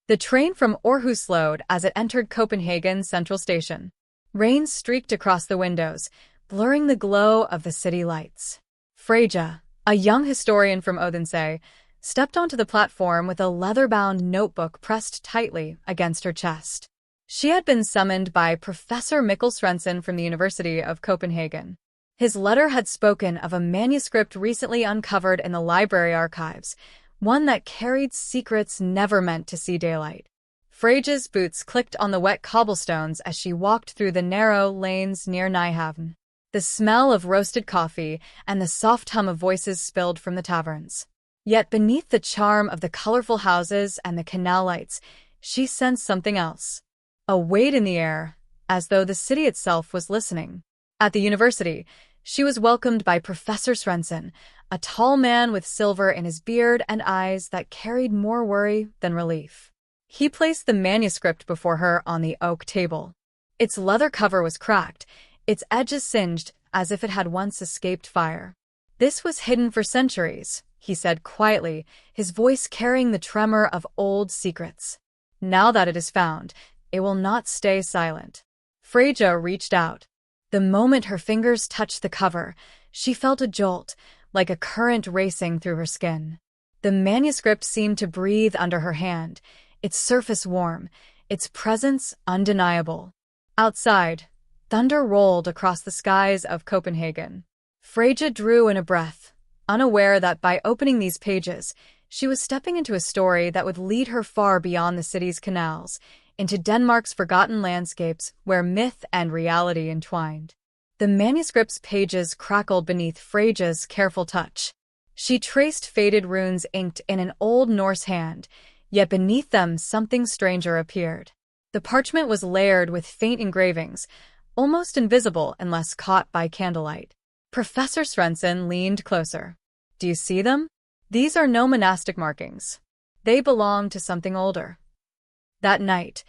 The train from Aarhus slowed as it entered Copenhagen's central station. Rain streaked across the windows, blurring the glow of the city lights. Freja, a young historian from Odense, stepped onto the platform with a leather-bound notebook pressed tightly against her chest. She had been summoned by Professor Mikkel Svensson from the University of Copenhagen. His letter had spoken of a manuscript recently uncovered in the library archives, one that carried secrets never meant to see daylight. Freja's boots clicked on the wet cobblestones as she walked through the narrow lanes near Nyhavn. The smell of roasted coffee and the soft hum of voices spilled from the taverns. Yet beneath the charm of the colorful houses and the canal lights, she sensed something else. A weight in the air, as though the city itself was listening. At the university, she was welcomed by Professor Svensson, a tall man with silver in his beard and eyes that carried more worry than relief. He placed the manuscript before her on the oak table. Its leather cover was cracked, its edges singed as if it had once escaped fire. "This was hidden for centuries," he said quietly, his voice carrying the tremor of old secrets. "Now that it is found, it will not stay silent." Freja reached out. The moment her fingers touched the cover, she felt a jolt, like a current racing through her skin. The manuscript seemed to breathe under her hand, its surface warm, its presence undeniable. Outside, thunder rolled across the skies of Copenhagen. Freja drew in a breath, unaware that by opening these pages, she was stepping into a story that would lead her far beyond the city's canals, into Denmark's forgotten landscapes where myth and reality entwined. The manuscript's pages crackled beneath Freja's careful touch. She traced faded runes inked in an old Norse hand, yet beneath them something stranger appeared. The parchment was layered with faint engravings, almost invisible unless caught by candlelight. Professor Svensson leaned closer. "Do you see them? These are no monastic markings. They belong to something older." That night,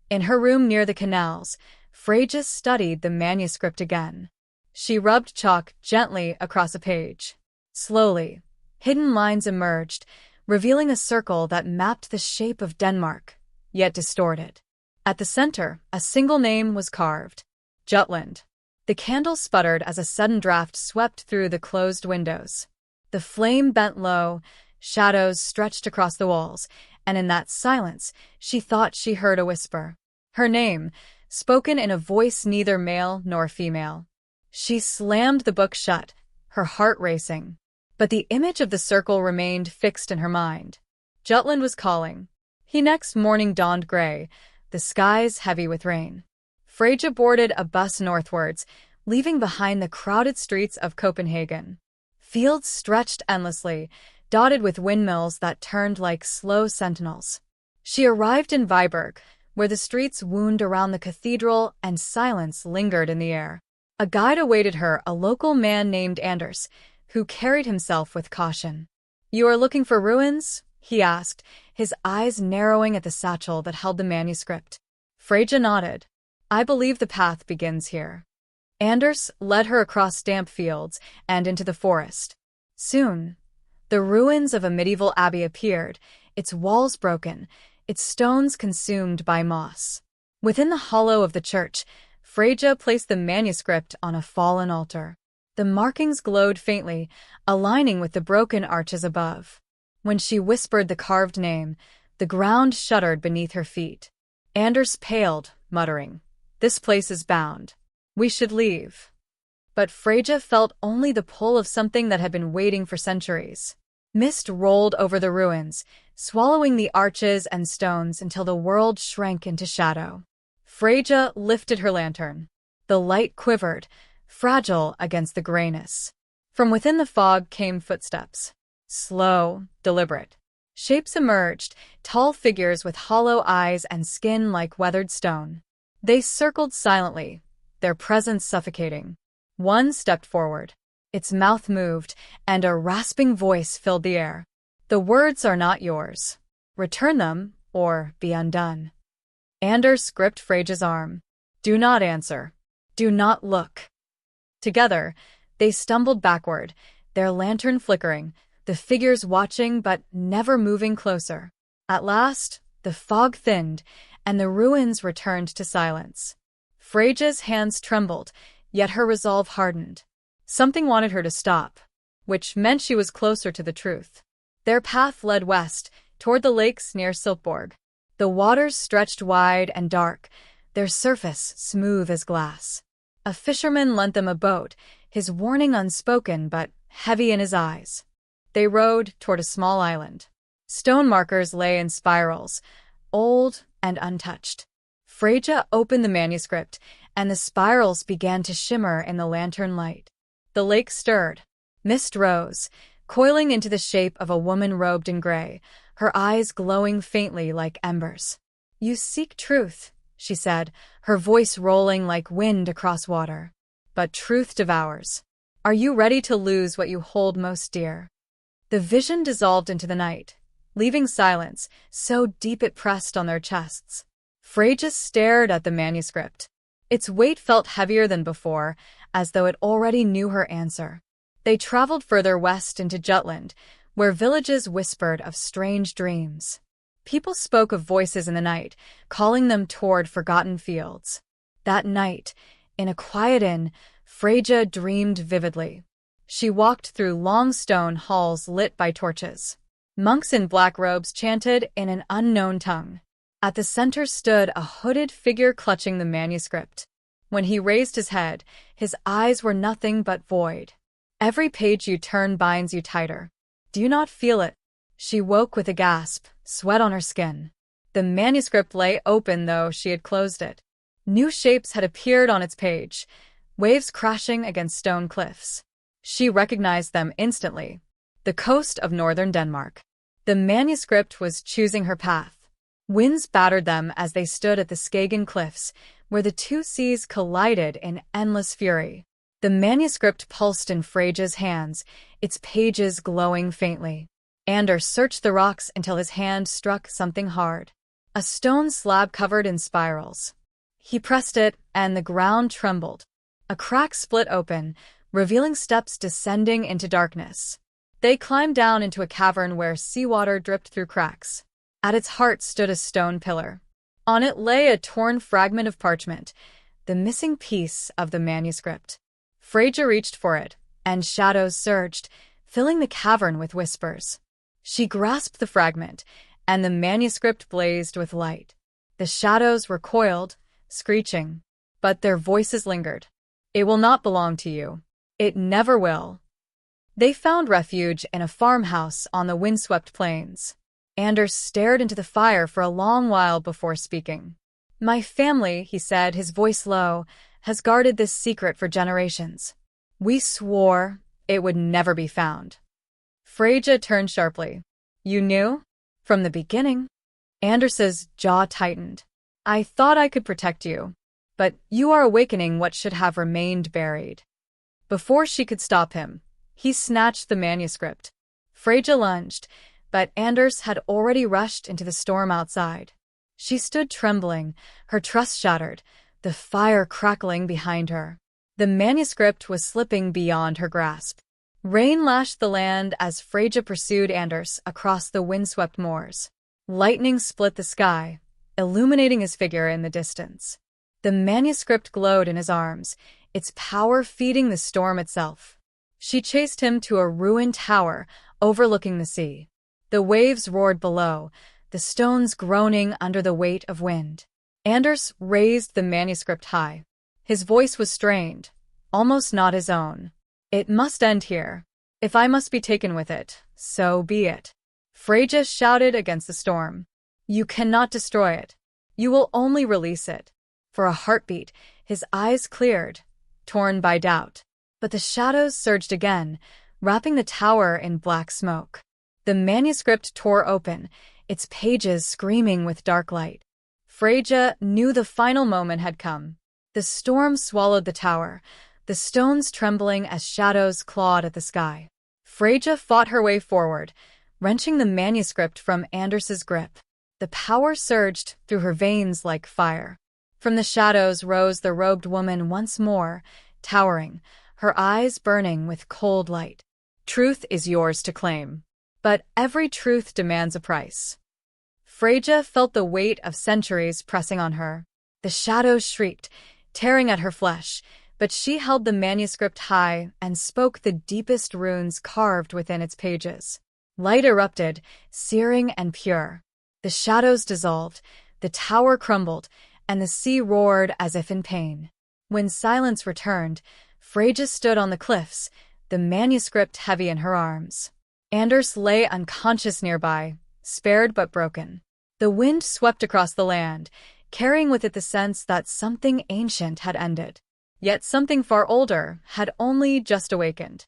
in her room near the canals, Freja studied the manuscript again. She rubbed chalk gently across a page. Slowly, hidden lines emerged, revealing a circle that mapped the shape of Denmark, yet distorted. At the center, a single name was carved: Jutland. The candle sputtered as a sudden draft swept through the closed windows. The flame bent low, shadows stretched across the walls, and in that silence, she thought she heard a whisper. Her name, spoken in a voice neither male nor female. She slammed the book shut, her heart racing. But the image of the circle remained fixed in her mind. Jutland was calling. The next morning dawned gray, the skies heavy with rain. Freja boarded a bus northwards, leaving behind the crowded streets of Copenhagen. Fields stretched endlessly, dotted with windmills that turned like slow sentinels. She arrived in Viborg, where the streets wound around the cathedral and silence lingered in the air. A guide awaited her, a local man named Anders, who carried himself with caution. "You are looking for ruins?" he asked, his eyes narrowing at the satchel that held the manuscript. Freja nodded. "I believe the path begins here." Anders led her across damp fields and into the forest. Soon, the ruins of a medieval abbey appeared, its walls broken, its stones consumed by moss. Within the hollow of the church, Freja placed the manuscript on a fallen altar. The markings glowed faintly, aligning with the broken arches above. When she whispered the carved name, the ground shuddered beneath her feet. Anders paled, muttering, "This place is bound. We should leave." But Freja felt only the pull of something that had been waiting for centuries. Mist rolled over the ruins, swallowing the arches and stones until the world shrank into shadow. Freja lifted her lantern. The light quivered, fragile against the grayness. From within the fog came footsteps. Slow, deliberate. Shapes emerged, tall figures with hollow eyes and skin like weathered stone. They circled silently, their presence suffocating. One stepped forward. Its mouth moved, and a rasping voice filled the air. "The words are not yours. Return them, or be undone." Anders gripped Freja's arm. "Do not answer. Do not look." Together, they stumbled backward, their lantern flickering, the figures watching but never moving closer. At last, The fog thinned, and the ruins returned to silence. Freyja's hands trembled, yet her resolve hardened. Something wanted her to stop, which meant she was closer to the truth. Their path led west, toward the lakes near Silkeborg. The waters stretched wide and dark, their surface smooth as glass. A fisherman lent them a boat, his warning unspoken but heavy in his eyes. They rowed toward a small island. Stone markers lay in spirals, old and untouched. Freyja opened the manuscript, and the spirals began to shimmer in the lantern light. The lake stirred. Mist rose, coiling into the shape of a woman robed in gray, her eyes glowing faintly like embers. "You seek truth," she said, her voice rolling like wind across water. "But truth devours. Are you ready to lose what you hold most dear?" The vision dissolved into the night, leaving silence, so deep it pressed on their chests. Freyja stared at the manuscript. Its weight felt heavier than before, as though it already knew her answer. They traveled further west into Jutland, where villages whispered of strange dreams. People spoke of voices in the night, calling them toward forgotten fields. That night, in a quiet inn, Freyja dreamed vividly. She walked through long stone halls lit by torches. Monks in black robes chanted in an unknown tongue. At the center stood a hooded figure clutching the manuscript. When he raised his head, his eyes were nothing but void. "Every page you turn binds you tighter. Do you not feel it?" She woke with a gasp, sweat on her skin. The manuscript lay open, though she had closed it. New shapes had appeared on its page, waves crashing against stone cliffs. She recognized them instantly. The coast of northern Denmark. The manuscript was choosing her path. Winds battered them as they stood at the Skagen cliffs, where the two seas collided in endless fury. The manuscript pulsed in Freyja's hands, its pages glowing faintly. Anders searched the rocks until his hand struck something hard. A stone slab covered in spirals. He pressed it, and the ground trembled. A crack split open, revealing steps descending into darkness. They climbed down into a cavern where seawater dripped through cracks. At its heart stood a stone pillar. On it lay a torn fragment of parchment, the missing piece of the manuscript. Freyja reached for it, and shadows surged, filling the cavern with whispers. She grasped the fragment, and the manuscript blazed with light. The shadows recoiled, screeching, but their voices lingered. "It will not belong to you. It never will." They found refuge in a farmhouse on the windswept plains. Anders stared into the fire for a long while before speaking. "My family," he said, his voice low, "has guarded this secret for generations. We swore it would never be found." Freyja turned sharply. "You knew? From the beginning?" Anders's jaw tightened. "I thought I could protect you, but you are awakening what should have remained buried." Before she could stop him, he snatched the manuscript. Freyja lunged, but Anders had already rushed into the storm outside. She stood trembling, her trust shattered, the fire crackling behind her. The manuscript was slipping beyond her grasp. Rain lashed the land as Freyja pursued Anders across the windswept moors. Lightning split the sky, illuminating his figure in the distance. The manuscript glowed in his arms, its power feeding the storm itself. She chased him to a ruined tower overlooking the sea. The waves roared below, the stones groaning under the weight of wind. Anders raised the manuscript high. His voice was strained, almost not his own. "It must end here. If I must be taken with it, so be it." Freyja shouted against the storm. "You cannot destroy it. You will only release it." For a heartbeat, his eyes cleared, torn by doubt. But the shadows surged again, wrapping the tower in black smoke. The manuscript tore open, its pages screaming with dark light. Freyja knew the final moment had come. The storm swallowed the tower, the stones trembling as shadows clawed at the sky. Freyja fought her way forward, wrenching the manuscript from Anders's grip. The power surged through her veins like fire. From the shadows rose the robed woman once more, towering, her eyes burning with cold light. "Truth is yours to claim. But every truth demands a price." Freyja felt the weight of centuries pressing on her. The shadows shrieked, tearing at her flesh, but she held the manuscript high and spoke the deepest runes carved within its pages. Light erupted, searing and pure. The shadows dissolved, the tower crumbled, and the sea roared as if in pain. When silence returned, Freyja stood on the cliffs, the manuscript heavy in her arms. Anders lay unconscious nearby, spared but broken. The wind swept across the land, carrying with it the sense that something ancient had ended. Yet something far older had only just awakened.